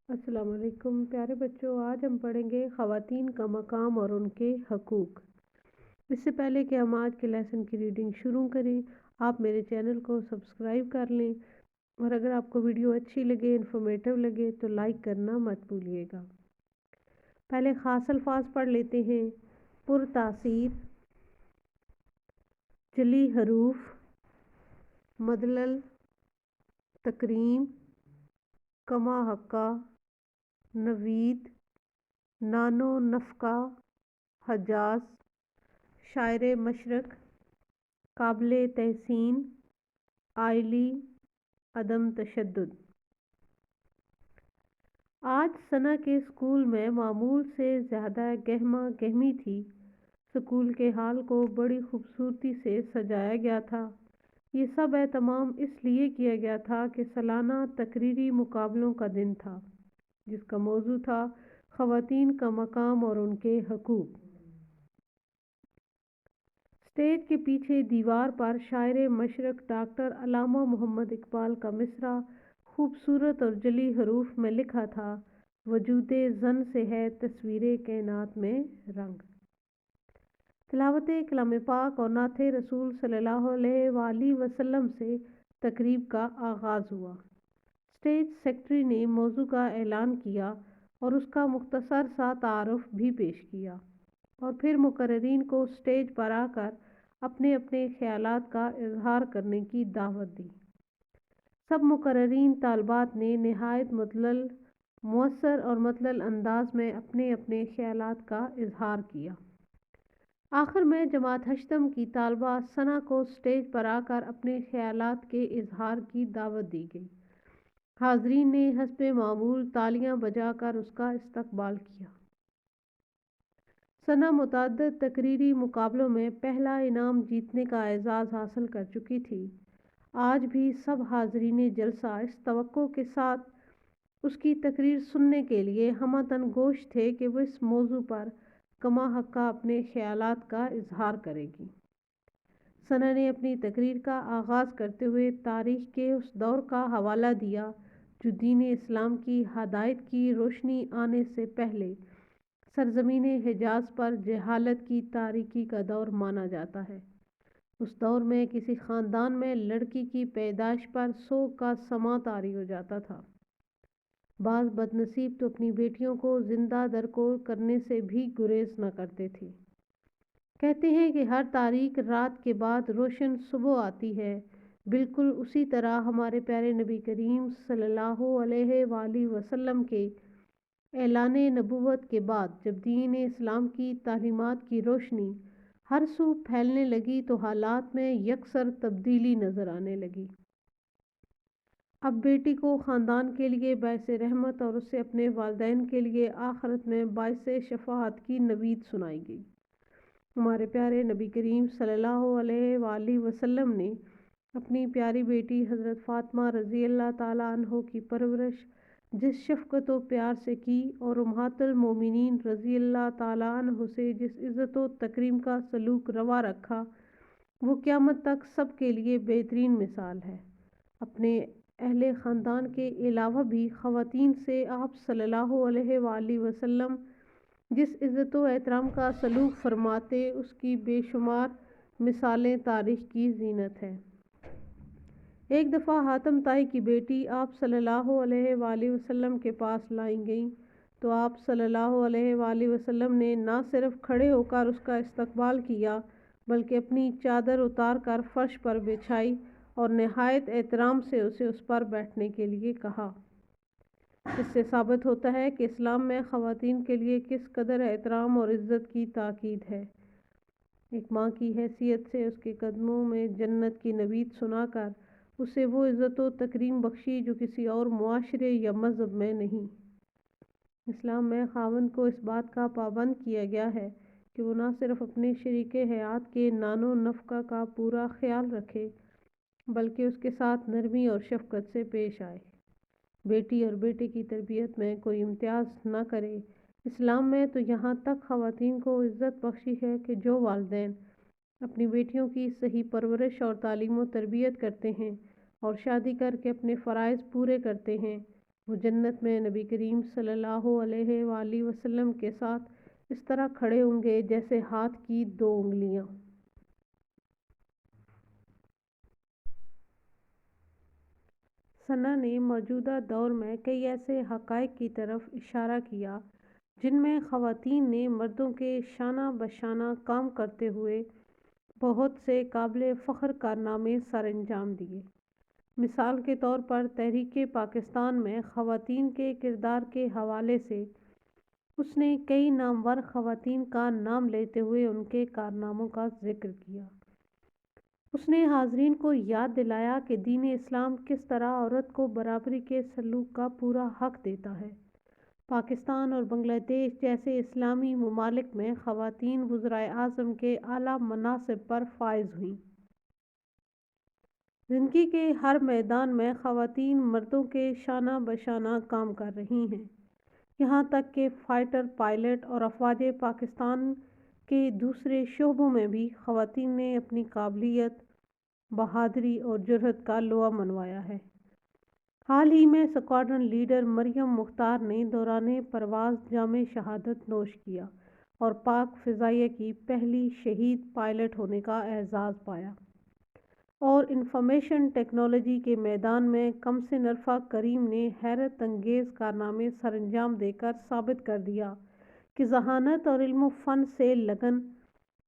السلام علیکم پیارے بچوں، آج ہم پڑھیں گے خواتین کا مقام اور ان کے حقوق۔ اس سے پہلے کہ ہم آج کے لیسن کی ریڈنگ شروع کریں، آپ میرے چینل کو سبسکرائب کر لیں اور اگر آپ کو ویڈیو اچھی لگے، انفارمیٹیو لگے تو لائک کرنا مت بھولیے گا۔ پہلے خاص الفاظ پڑھ لیتے ہیں۔ پر تاثیر، جلی حروف، مدلل، تکریم، کما حقہ، نوید، نانو نفقہ، حجاز، شاعر مشرق، قابل تحسین، عائلی، عدم تشدد۔ آج ثنا کے اسکول میں معمول سے زیادہ گہما گہمی تھی۔ اسکول کے ہال کو بڑی خوبصورتی سے سجایا گیا تھا۔ یہ سب اہتمام اس لیے کیا گیا تھا کہ سالانہ تقریری مقابلوں کا دن تھا، جس کا موضوع تھا خواتین کا مقام اور ان کے حقوق۔ اسٹیج کے پیچھے دیوار پر شاعر مشرق ڈاکٹر علامہ محمد اقبال کا مصرع خوبصورت اور جلی حروف میں لکھا تھا: وجود زن سے ہے تصویر کائنات میں رنگ۔ تلاوت کلام پاک اور نعت رسول صلی اللہ علیہ وآلہ وسلم سے تقریب کا آغاز ہوا۔ اسٹیج سیکرٹری نے موضوع کا اعلان کیا اور اس کا مختصر سا تعارف بھی پیش کیا، اور پھر مقررین کو اسٹیج پر آ کر اپنے اپنے خیالات کا اظہار کرنے کی دعوت دی۔ سب مقررین طالبات نے نہایت مدلل، مؤثر اور مطلل انداز میں اپنے اپنے خیالات کا اظہار کیا۔ آخر میں جماعت ہشتم کی طالبہ ثنا کو اسٹیج پر آ کر اپنے خیالات کے اظہار کی دعوت دی گئی۔ حاضرین نے حسب معمول تالیاں بجا کر اس کا استقبال کیا۔ ثنا متعدد تقریری مقابلوں میں پہلا انعام جیتنے کا اعزاز حاصل کر چکی تھی۔ آج بھی سب حاضرین جلسہ اس توقع کے ساتھ اس کی تقریر سننے کے لیے ہمہ گوش تھے کہ وہ اس موضوع پر کما حقہ اپنے خیالات کا اظہار کرے گی۔ ثنا نے اپنی تقریر کا آغاز کرتے ہوئے تاریخ کے اس دور کا حوالہ دیا جو دین اسلام کی ہدایت کی روشنی آنے سے پہلے سرزمین حجاز پر جہالت کی تاریکی کا دور مانا جاتا ہے۔ اس دور میں کسی خاندان میں لڑکی کی پیدائش پر سوگ کا سماں طاری ہو جاتا تھا۔ بعض بدنصیب تو اپنی بیٹیوں کو زندہ درکور کرنے سے بھی گریز نہ کرتے تھے۔ کہتے ہیں کہ ہر تاریک رات کے بعد روشن صبح آتی ہے، بالکل اسی طرح ہمارے پیارے نبی کریم صلی اللہ علیہ وآلہ وسلم کے اعلان نبوت کے بعد جب دین اسلام کی تعلیمات کی روشنی ہر سو پھیلنے لگی تو حالات میں یکسر تبدیلی نظر آنے لگی۔ اب بیٹی کو خاندان کے لیے باعث رحمت اور اسے اپنے والدین کے لیے آخرت میں باعث شفاعت کی نوید سنائی گئی۔ ہمارے پیارے نبی کریم صلی اللہ علیہ وآلہ وسلم نے اپنی پیاری بیٹی حضرت فاطمہ رضی اللہ تعالیٰ عنہ کی پرورش جس شفقت و پیار سے کی اور امہات المومنین رضی اللہ تعالیٰ عنہ سے جس عزت و تکریم کا سلوک روا رکھا، وہ قیامت تک سب کے لیے بہترین مثال ہے۔ اپنے اہل خاندان کے علاوہ بھی خواتین سے آپ صلی اللہ علیہ وآلہ وسلم جس عزت و احترام کا سلوک فرماتے، اس کی بے شمار مثالیں تاریخ کی زینت ہیں۔ ایک دفعہ حاتم طائی کی بیٹی آپ صلی اللہ علیہ وآلہ وسلم کے پاس لائی گئیں تو آپ صلی اللہ علیہ وآلہ وسلم نے نہ صرف کھڑے ہو کر اس کا استقبال کیا بلکہ اپنی چادر اتار کر فرش پر بچھائی اور نہایت احترام سے اسے اس پر بیٹھنے کے لیے کہا۔ اس سے ثابت ہوتا ہے کہ اسلام میں خواتین کے لیے کس قدر احترام اور عزت کی تاکید ہے۔ ایک ماں کی حیثیت سے اس کے قدموں میں جنت کی نوید سنا کر اسے وہ عزت و تکریم بخشی جو کسی اور معاشرے یا مذہب میں نہیں۔ اسلام میں خاوند کو اس بات کا پابند کیا گیا ہے کہ وہ نہ صرف اپنے شریک حیات کے نان و نفقہ کا پورا خیال رکھے بلکہ اس کے ساتھ نرمی اور شفقت سے پیش آئے، بیٹی اور بیٹے کی تربیت میں کوئی امتیاز نہ کرے۔ اسلام میں تو یہاں تک خواتین کو عزت بخشی ہے کہ جو والدین اپنی بیٹیوں کی صحیح پرورش اور تعلیم و تربیت کرتے ہیں اور شادی کر کے اپنے فرائض پورے کرتے ہیں، وہ جنت میں نبی کریم صلی اللہ علیہ وآلہ وسلم کے ساتھ اس طرح کھڑے ہوں گے جیسے ہاتھ کی 2 انگلیاں۔ ثنا نے موجودہ دور میں کئی ایسے حقائق کی طرف اشارہ کیا جن میں خواتین نے مردوں کے شانہ بشانہ کام کرتے ہوئے بہت سے قابل فخر کارنامے سر انجام دیے۔ مثال کے طور پر تحریک پاکستان میں خواتین کے کردار کے حوالے سے اس نے کئی نامور خواتین کا نام لیتے ہوئے ان کے کارناموں کا ذکر کیا۔ اس نے حاضرین کو یاد دلایا کہ دین اسلام کس طرح عورت کو برابری کے سلوک کا پورا حق دیتا ہے۔ پاکستان اور بنگلہ دیش جیسے اسلامی ممالک میں خواتین وزرائے اعظم کے اعلیٰ مناصب پر فائز ہوئیں۔ زندگی کے ہر میدان میں خواتین مردوں کے شانہ بشانہ کام کر رہی ہیں، یہاں تک کہ فائٹر پائلٹ اور افواج پاکستان کے دوسرے شعبوں میں بھی خواتین نے اپنی قابلیت، بہادری اور جرأت کا لواء منوایا ہے۔ حال ہی میں اسکواڈرن لیڈر مریم مختار نے دوران پرواز جام شہادت نوش کیا اور پاک فضائیہ کی پہلی شہید پائلٹ ہونے کا اعزاز پایا، اور انفارمیشن ٹیکنالوجی کے میدان میں کمسن عرفہ کریم نے حیرت انگیز کارنامے سر انجام دے کر ثابت کر دیا کہ ذہانت اور علم و فن سے لگن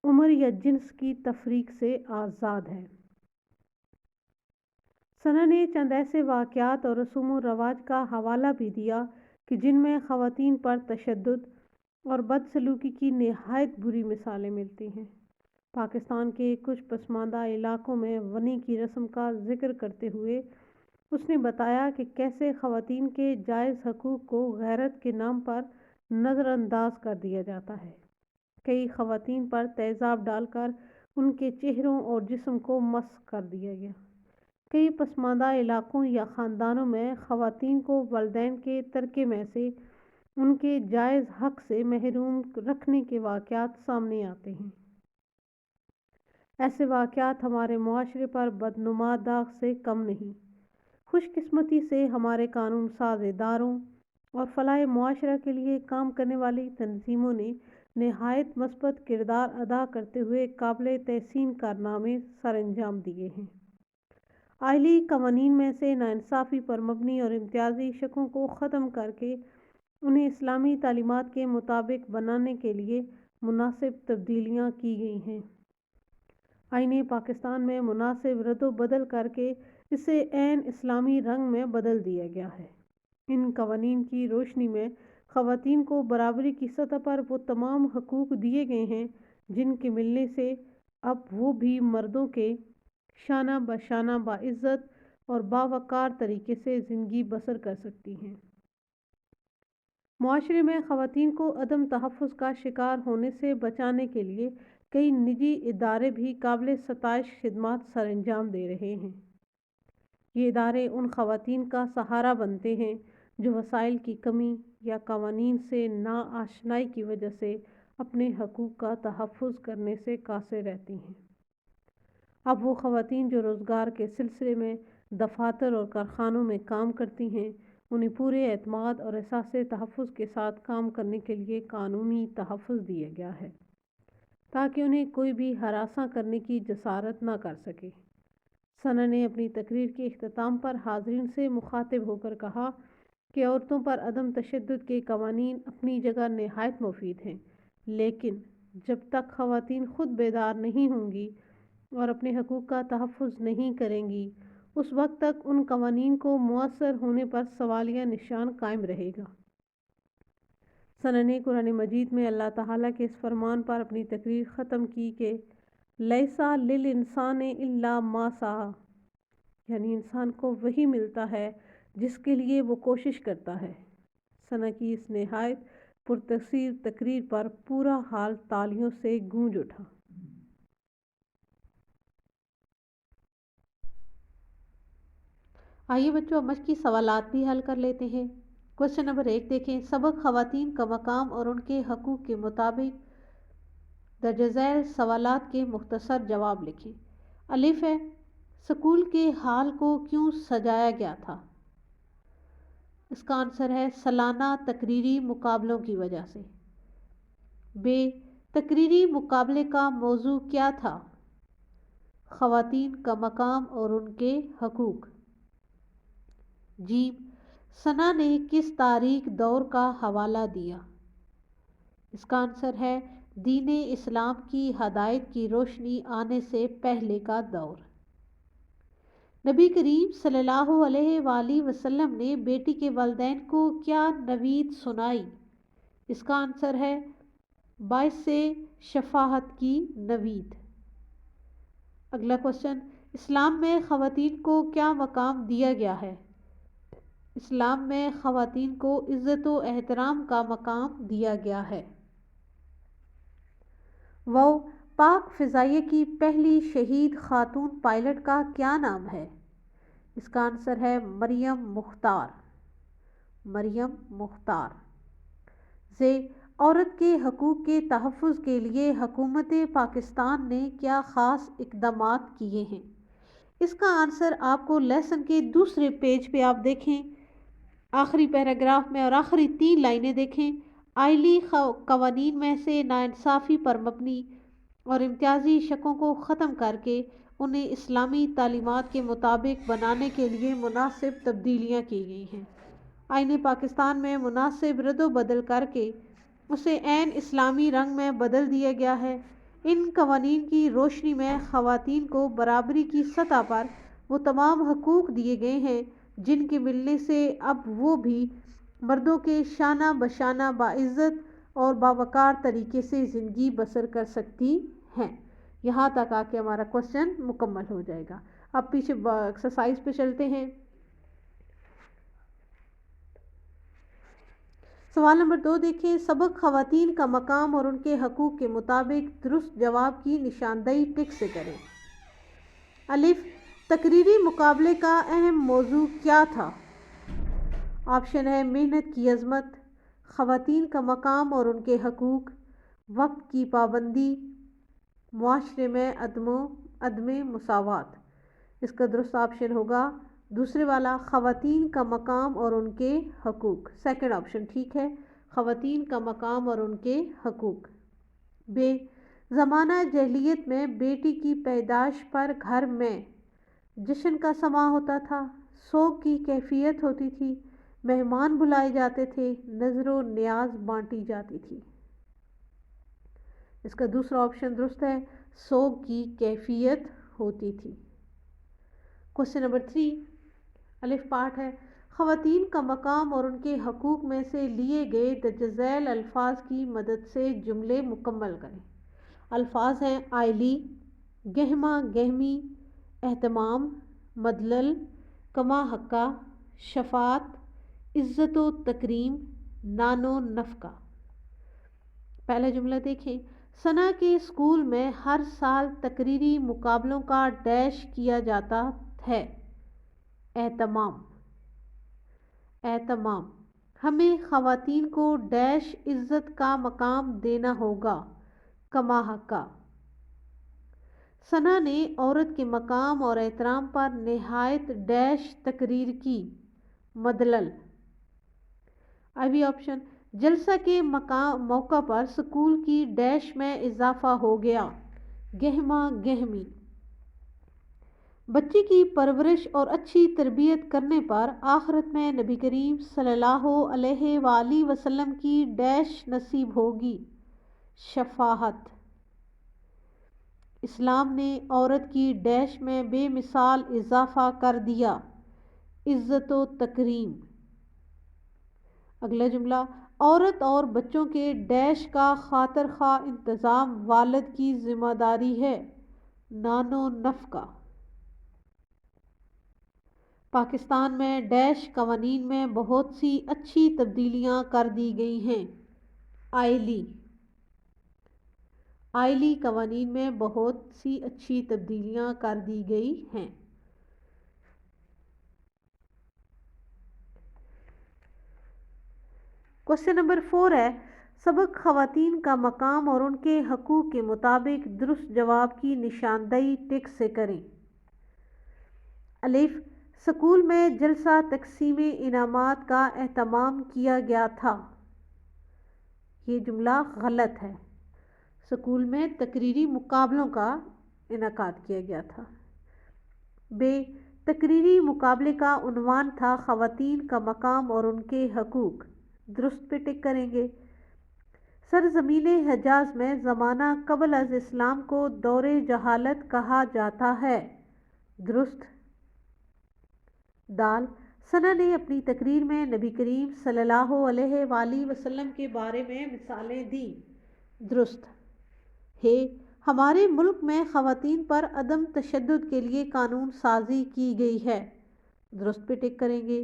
عمر یا جنس کی تفریق سے آزاد ہے۔ ثنا نے چند ایسے واقعات اور رسوم و رواج کا حوالہ بھی دیا کہ جن میں خواتین پر تشدد اور بدسلوکی کی نہایت بری مثالیں ملتی ہیں۔ پاکستان کے کچھ پسماندہ علاقوں میں ونی کی رسم کا ذکر کرتے ہوئے اس نے بتایا کہ کیسے خواتین کے جائز حقوق کو غیرت کے نام پر نظر انداز کر دیا جاتا ہے۔ کئی خواتین پر تیزاب ڈال کر ان کے چہروں اور جسم کو مسخ کر دیا گیا۔ کئی پسماندہ علاقوں یا خاندانوں میں خواتین کو والدین کے ترکے میں سے ان کے جائز حق سے محروم رکھنے کے واقعات سامنے آتے ہیں۔ ایسے واقعات ہمارے معاشرے پر بدنما داغ سے کم نہیں۔ خوش قسمتی سے ہمارے قانون ساز اداروں اور فلاح معاشرہ کے لیے کام کرنے والی تنظیموں نے نہایت مثبت کردار ادا کرتے ہوئے قابل تحسین کارنامے سر انجام دیے ہیں۔ آئلی قوانین میں سے ناانصافی پر مبنی اور امتیازی شقوں کو ختم کر کے انہیں اسلامی تعلیمات کے مطابق بنانے کے لیے مناسب تبدیلیاں کی گئی ہیں۔ آئین پاکستان میں مناسب رد و بدل کر کے اسے عین اسلامی رنگ میں بدل دیا گیا ہے۔ ان قوانین کی روشنی میں خواتین کو برابری کی سطح پر وہ تمام حقوق دیے گئے ہیں جن کے ملنے سے اب وہ بھی مردوں کے شانہ بشانہ باعزت اور باوقار طریقے سے زندگی بسر کر سکتی ہیں۔ معاشرے میں خواتین کو عدم تحفظ کا شکار ہونے سے بچانے کے لیے کئی نجی ادارے بھی قابل ستائش خدمات سر انجام دے رہے ہیں۔ یہ ادارے ان خواتین کا سہارا بنتے ہیں جو وسائل کی کمی یا قوانین سے ناآشنائی کی وجہ سے اپنے حقوق کا تحفظ کرنے سے قاصر رہتی ہیں۔ اب وہ خواتین جو روزگار کے سلسلے میں دفاتر اور کارخانوں میں کام کرتی ہیں، انہیں پورے اعتماد اور احساس تحفظ کے ساتھ کام کرنے کے لیے قانونی تحفظ دیا گیا ہے تاکہ انہیں کوئی بھی ہراساں کرنے کی جسارت نہ کر سکے۔ ثنا نے اپنی تقریر کے اختتام پر حاضرین سے مخاطب ہو کر کہا کہ عورتوں پر عدم تشدد کے قوانین اپنی جگہ نہایت مفید ہیں، لیکن جب تک خواتین خود بیدار نہیں ہوں گی اور اپنے حقوق کا تحفظ نہیں کریں گی، اس وقت تک ان قوانین کو مؤثر ہونے پر سوالیہ نشان قائم رہے گا۔ ثنا نے قرآن مجید میں اللہ تعالیٰ کے اس فرمان پر اپنی تقریر ختم کی کہ لیسا للانسان الا ما سعی، یعنی انسان کو وہی ملتا ہے جس کے لیے وہ کوشش کرتا ہے۔ ثنا کی اس نہایت پرتاثیر تقریر پر پورا ہال تالیوں سے گونج اٹھا۔ آئیے بچوں، اب مشقی سوالات بھی حل کر لیتے ہیں۔ کوشچن نمبر 1 دیکھیں، سبق خواتین کا مقام اور ان کے حقوق کے مطابق درج ذیل سوالات کے مختصر جواب لکھیں۔ الف ہے، اسکول کے ہال کو کیوں سجایا گیا تھا؟ اس کا آنسر ہے سالانہ تقریری مقابلوں کی وجہ سے۔ بے، تقریری مقابلے کا موضوع کیا تھا؟ خواتین کا مقام اور ان کے حقوق۔ جیم، ثنا نے کس تاریخ دور کا حوالہ دیا؟ اس کا آنسر ہے دین اسلام کی ہدایت کی روشنی آنے سے پہلے کا دور۔ نبی کریم صلی اللہ علیہ وآلہ وسلم نے بیٹی کے والدین کو کیا نوید سنائی؟ اس کا آنسر ہے باعث شفاعت کی نوید۔ اگلا کوشچن، اسلام میں خواتین کو کیا مقام دیا گیا ہے؟ اسلام میں خواتین کو عزت و احترام کا مقام دیا گیا ہے۔ وہ پاک فضائیہ کی پہلی شہید خاتون پائلٹ کا کیا نام ہے؟ اس کا آنسر ہے مریم مختار۔ مریم مختار۔ زے، عورت کے حقوق کے تحفظ کے لیے حکومت پاکستان نے کیا خاص اقدامات کیے ہیں؟ اس کا آنسر آپ کو لیسن کے دوسرے پیج پہ آپ دیکھیں، آخری پیراگراف میں اور آخری 3 لائنیں دیکھیں۔ آئلی قوانین میں سے ناانصافی پر مبنی اور امتیازی شقوں کو ختم کر کے انہیں اسلامی تعلیمات کے مطابق بنانے کے لیے مناسب تبدیلیاں کی گئی ہیں۔ آئین پاکستان میں مناسب رد و بدل کر کے اسے عین اسلامی رنگ میں بدل دیا گیا ہے۔ ان قوانین کی روشنی میں خواتین کو برابری کی سطح پر وہ تمام حقوق دیے گئے ہیں جن کے ملنے سے اب وہ بھی مردوں کے شانہ بشانہ باعزت اور باوقار طریقے سے زندگی بسر کر سکتی ہیں۔ یہاں تک آ کے ہمارا کوشچن مکمل ہو جائے گا۔ اب پیچھے ایکسرسائز پہ چلتے ہیں۔ سوال نمبر 2 دیکھیں، سبق خواتین کا مقام اور ان کے حقوق کے مطابق درست جواب کی نشاندہی ٹک سے کریں۔ الف، تقریری مقابلے کا اہم موضوع کیا تھا؟ آپشن ہے محنت کی عظمت، خواتین کا مقام اور ان کے حقوق، وقت کی پابندی، معاشرے میں عدم مساوات۔ اس کا درست آپشن ہوگا دوسرے والا، خواتین کا مقام اور ان کے حقوق۔ سیکنڈ آپشن ٹھیک ہے، خواتین کا مقام اور ان کے حقوق۔ بے، زمانہ جاہلیت میں بیٹی کی پیدائش پر گھر میں جشن کا سماں ہوتا تھا، سوگ کی کیفیت ہوتی تھی، مہمان بلائے جاتے تھے، نذر و نیاز بانٹی جاتی تھی۔ اس کا دوسرا آپشن درست ہے، سوگ کی کیفیت ہوتی تھی۔ کوشچن نمبر 3 الف پارٹ ہے، خواتین کا مقام اور ان کے حقوق میں سے لیے گئے درج ذیل الفاظ کی مدد سے جملے مکمل کریں۔ الفاظ ہیں آئلی، گہما گہمی، اہتمام، مدلل، کما حقہ، شفاعت، عزت و تکریم، نان و نفقہ۔ پہلا جملہ دیکھیں، ثنا کے اسکول میں ہر سال تقریری مقابلوں کا ڈیش کیا جاتا ہے۔ اہتمام۔ اہتمام، ہمیں خواتین کو ڈیش عزت کا مقام دینا ہوگا، کما حقہ۔ ثنا نے عورت کے مقام اور احترام پر نہایت ڈیش تقریر کی، مدلل۔ ابھی آپشن، جلسہ کے موقع پر اسکول کی ڈیش میں اضافہ ہو گیا، گہما گہمی۔ بچی کی پرورش اور اچھی تربیت کرنے پر آخرت میں نبی کریم صلی اللہ علیہ وآلہ وسلم کی ڈیش نصیب ہوگی، شفاعت۔ اسلام نے عورت کی ڈیش میں بے مثال اضافہ کر دیا، عزت و تکریم۔ اگلا جملہ، عورت اور بچوں کے ڈیش کا خاطر خواہ انتظام والد کی ذمہ داری ہے، نان و نفقہ۔ پاکستان میں ڈیش قوانین میں بہت سی اچھی تبدیلیاں کر دی گئی ہیں، آئلی۔ آئلی قوانین میں بہت سی اچھی تبدیلیاں کر دی گئی ہیں۔ کوشچن نمبر 4 ہے، سبق خواتین کا مقام اور ان کے حقوق کے مطابق درست جواب کی نشاندہی ٹک سے کریں۔ الف، سکول میں جلسہ تقسیم انعامات کا اہتمام کیا گیا تھا۔ یہ جملہ غلط ہے۔ سکول میں تقریری مقابلوں کا انعقاد کیا گیا تھا۔ ب، تقریری مقابلے کا عنوان تھا خواتین کا مقام اور ان کے حقوق۔ درست پہ ٹک کریں گے۔ سرزمین حجاز میں زمانہ قبل از اسلام کو دور جہالت کہا جاتا ہے۔ درست۔ دال، ثنا نے اپنی تقریر میں نبی کریم صلی اللہ علیہ وآلہ وسلم کے بارے میں مثالیں دیں۔ درست۔ ہے، ہمارے ملک میں خواتین پر عدم تشدد کے لیے قانون سازی کی گئی ہے۔ درست پہ ٹک کریں گے۔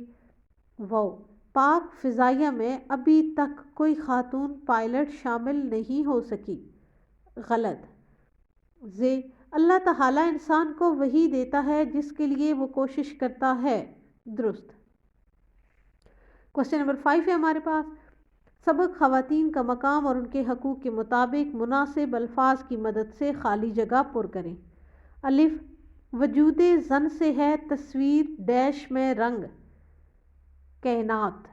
واو، پاک فضائیہ میں ابھی تک کوئی خاتون پائلٹ شامل نہیں ہو سکی۔ غلط۔ ز، اللہ تعالیٰ انسان کو وحی دیتا ہے جس کے لیے وہ کوشش کرتا ہے۔ درست۔ کوسچن نمبر 5 ہے ہمارے پاس۔ سبق خواتین کا مقام اور ان کے حقوق کے مطابق مناسب الفاظ کی مدد سے خالی جگہ پر کریں۔ الف، وجود زن سے ہے تصویر ڈیش میں رنگ کائنات۔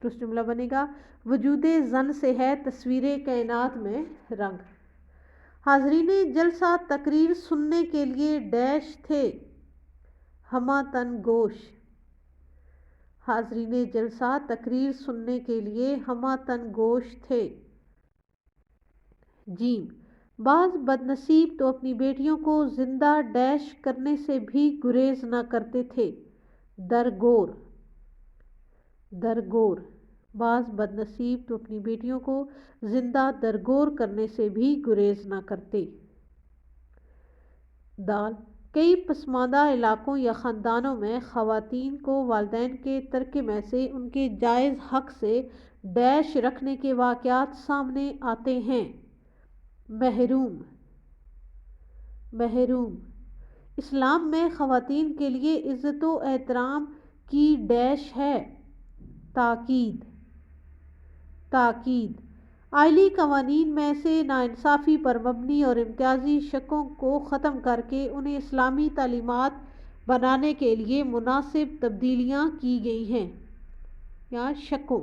درست جملہ بنے گا وجود زن سے ہے تصویر کائنات میں رنگ۔ حاضرین جلسہ تقریر سننے کے لیے ڈیش تھے ہمہ تن گوش۔ حاضرین جلسہ تقریر سننے کے لیے ہمہ تن گوش تھے۔ جیم، بعض بدنصیب تو اپنی بیٹیوں کو زندہ ڈیش کرنے سے بھی گریز نہ کرتے تھے درگور۔ درگور، بعض بدنصیب تو اپنی بیٹیوں کو زندہ درگور کرنے سے بھی گریز نہ کرتے۔ دال، کئی پسماندہ علاقوں یا خاندانوں میں خواتین کو والدین کے ترک میں سے ان کے جائز حق سے ڈیش رکھنے کے واقعات سامنے آتے ہیں محروم۔ محروم، اسلام میں خواتین کے لیے عزت و احترام کی ڈیش ہے تاکید۔ تاکید، آئلی قوانین میں سے ناانصافی پر مبنی اور امتیازی شقوں کو ختم کر کے انہیں اسلامی تعلیمات بنانے کے لیے مناسب تبدیلیاں کی گئی ہیں یا شقوں۔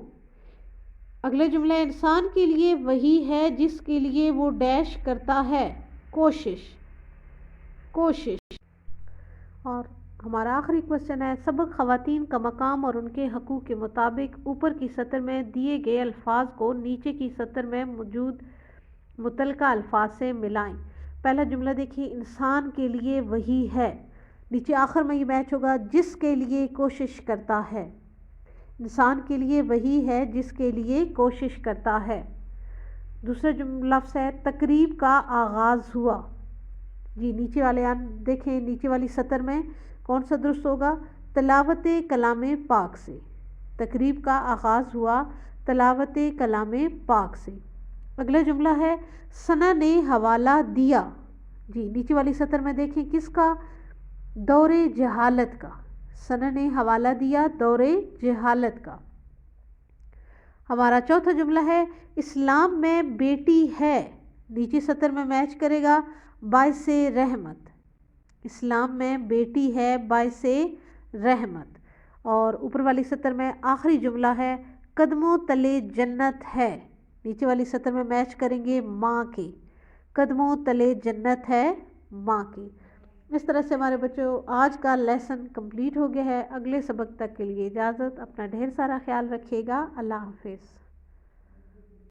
اگلا جملہ انسان کے لیے وہی ہے جس کے لیے وہ ڈیش کرتا ہے کوشش۔ کوشش۔ اور ہمارا آخری کوسچن ہے سبق خواتین کا مقام اور ان کے حقوق کے مطابق اوپر کی سطر میں دیے گئے الفاظ کو نیچے کی سطر میں موجود متعلقہ الفاظ سے ملائیں۔ پہلا جملہ دیکھیے انسان کے لیے وہی ہے، نیچے آخر میں یہ میچ ہوگا جس کے لیے کوشش کرتا ہے۔ انسان کے لیے وہی ہے جس کے لیے کوشش کرتا ہے۔ دوسرا لفظ ہے تقریب کا آغاز ہوا۔ جی نیچے والے دیکھیں نیچے والی سطر میں کون سا درست ہوگا؟ تلاوت کلام پاک سے۔ تقریب کا آغاز ہوا تلاوت کلام پاک سے۔ اگلا جملہ ہے ثنا نے حوالہ دیا۔ جی نیچے والی سطر میں دیکھیں کس کا؟ دور جہالت کا۔ ثنا نے حوالہ دیا دور جہالت کا۔ ہمارا چوتھا جملہ ہے اسلام میں بیٹی ہے، نیچے سطر میں میچ کرے گا باعث رحمت۔ اسلام میں بیٹی ہے باعث رحمت۔ اور اوپر والی سطر میں آخری جملہ ہے قدموں تلے جنت ہے، نیچے والی سطر میں میچ کریں گے ماں کے۔ قدموں تلے جنت ہے ماں کی۔ اس طرح سے ہمارے بچوں آج کا لیسن کمپلیٹ ہو گیا ہے۔ اگلے سبق تک کے لیے اجازت، اپنا ڈھیر سارا خیال رکھیے گا۔ اللہ حافظ۔